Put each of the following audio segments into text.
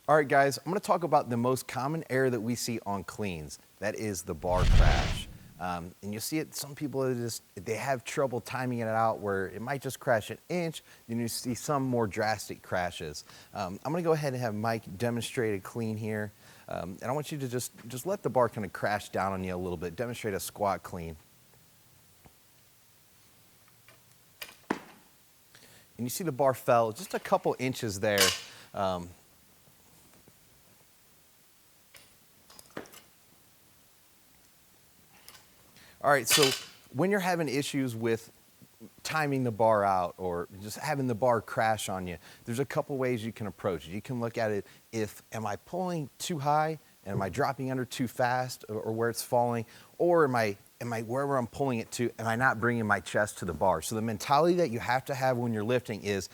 All right, guys, I'm going to talk about the most common error that we see on cleans. That is the bar crash. And you'll see it, some people they have trouble timing it out where it might just crash an inch, then you see some more drastic crashes. I'm going to go ahead and have Mike demonstrate a clean here. And I want you to just let the bar kind of crash down on you a little bit. Demonstrate a squat clean. And you see the bar fell just a couple inches there. All right, so when you're having issues with timing the bar out or just having the bar crash on you, there's a couple ways you can approach it. You can look at it am I pulling too high and am I dropping under too fast or where it's falling, or am I wherever I'm pulling it to, am I not bringing my chest to the bar? So the mentality that you have to have when you're lifting is,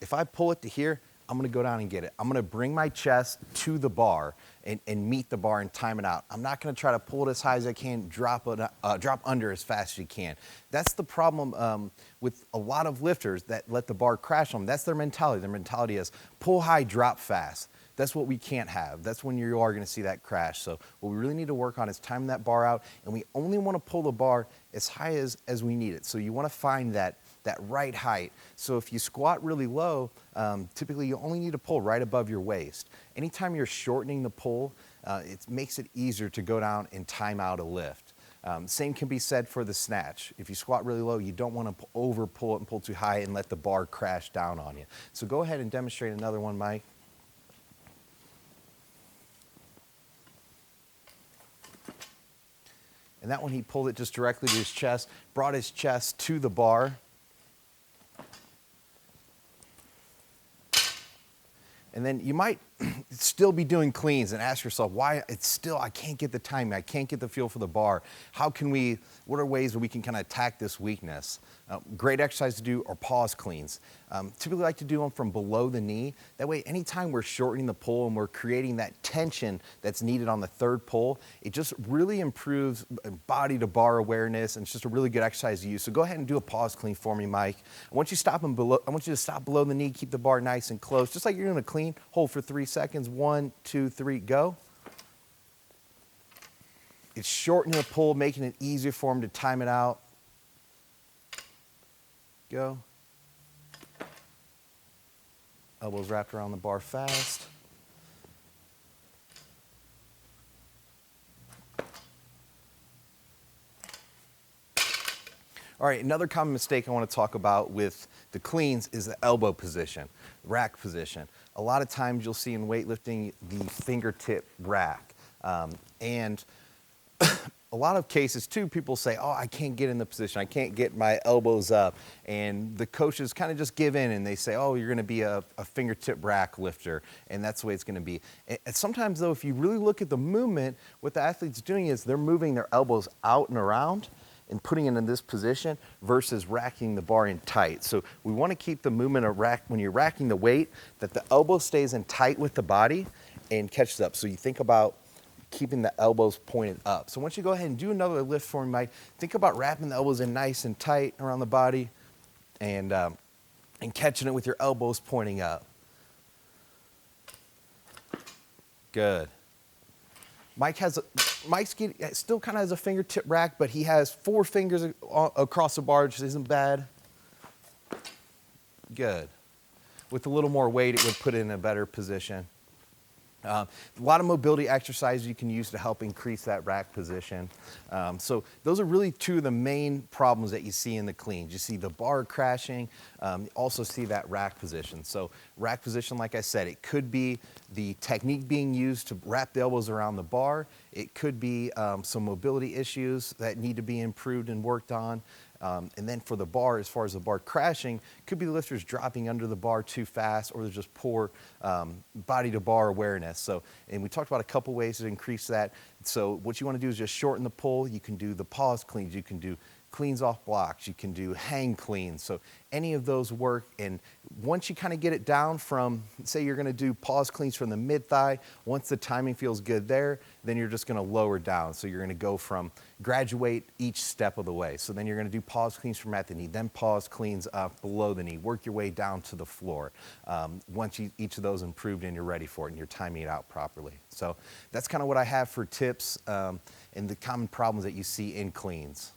if I pull it to here, I'm gonna go down and get it. I'm gonna bring my chest to the bar and meet the bar and time it out. I'm not gonna try to pull it as high as I can, drop under as fast as you can. That's the problem with a lot of lifters that let the bar crash on them. That's their mentality. Their mentality is pull high, drop fast. That's what we can't have. That's when you are gonna see that crash. So what we really need to work on is timing that bar out, and we only wanna pull the bar as high as we need it. So you wanna find that right height. So if you squat really low, typically you only need to pull right above your waist. Anytime you're shortening the pull, it makes it easier to go down and time out a lift. Same can be said for the snatch. If you squat really low, you don't want to over pull it and pull too high and let the bar crash down on you. So go ahead and demonstrate another one, Mike. And that one, he pulled it just directly to his chest, brought his chest to the bar. And then you might still be doing cleans and ask yourself, why I can't get the timing, I can't get the feel for the bar. What are ways that we can kind of attack this weakness? Great exercise to do are pause cleans. Typically like to do them from below the knee. That way, anytime we're shortening the pull and we're creating that tension that's needed on the third pull, it just really improves body to bar awareness, and it's just a really good exercise to use. So go ahead and do a pause clean for me, Mike. I want you to stop below the knee, keep the bar nice and close, just like you're doing a clean. Hold for 3 seconds. 1, 2, 3, go. It's shortening the pull, making it easier for him to time it out. Go. Elbows wrapped around the bar fast. All right, another common mistake I want to talk about with the cleans is the elbow position, rack position. A lot of times you'll see in weightlifting the fingertip rack. And a lot of cases too, people say, oh, I can't get in the position, I can't get my elbows up. And the coaches kind of just give in and they say, oh, you're gonna be a fingertip rack lifter, and that's the way it's gonna be. And sometimes though, if you really look at the movement, what the athlete's doing is they're moving their elbows out and around and putting it in this position versus racking the bar in tight. So we want to keep the movement of when you're racking the weight, that the elbow stays in tight with the body and catches up. So you think about keeping the elbows pointed up. So once you go ahead and do another lift for me, Mike, think about wrapping the elbows in nice and tight around the body and catching it with your elbows pointing up. Good. Mike still kind of has a fingertip rack, but he has 4 fingers across the bar, which isn't bad. Good. With a little more weight, it would put it in a better position. A lot of mobility exercises you can use to help increase that rack position. So those are really 2 of the main problems that you see in the cleans. You see the bar crashing, you also see that rack position. So rack position, like I said, it could be the technique being used to wrap the elbows around the bar. It could be some mobility issues that need to be improved and worked on. And then for the bar, as far as the bar crashing, could be the lifters dropping under the bar too fast, or there's just poor body to bar awareness. So, and we talked about a couple ways to increase that. So what you want to do is just shorten the pull. You can do the pause cleans. You can do cleans off blocks. You can do hang cleans. So any of those work. And once you kind of get it down from, say you're going to do pause cleans from the mid thigh, once the timing feels good there, then you're just going to lower down. So you're going to go from graduate each step of the way. So then you're going to do pause cleans from at the knee, then pause cleans up below the knee, work your way down to the floor. Once each of those improved and you're ready for it and you're timing it out properly. So that's kind of what I have for tips and the common problems that you see in cleans.